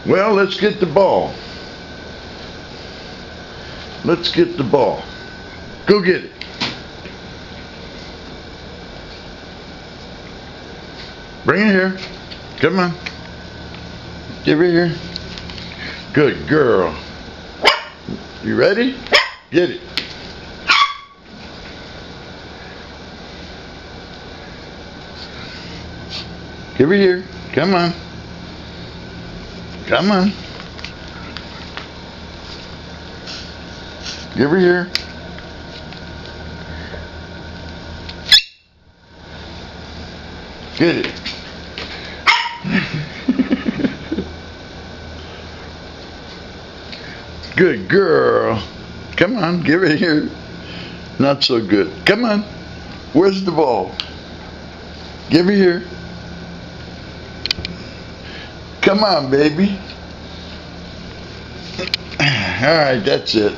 Well, let's get the ball. Let's get the ball. Go get it. Bring it here. Come on. Give it here. Good girl. You ready? Get it. Give it here. Come on. Come on. Give it here. Get it. Good girl. Come on, give it here. Not so good. Come on. Where's the ball? Give it here. Come on, baby. All right, that's it.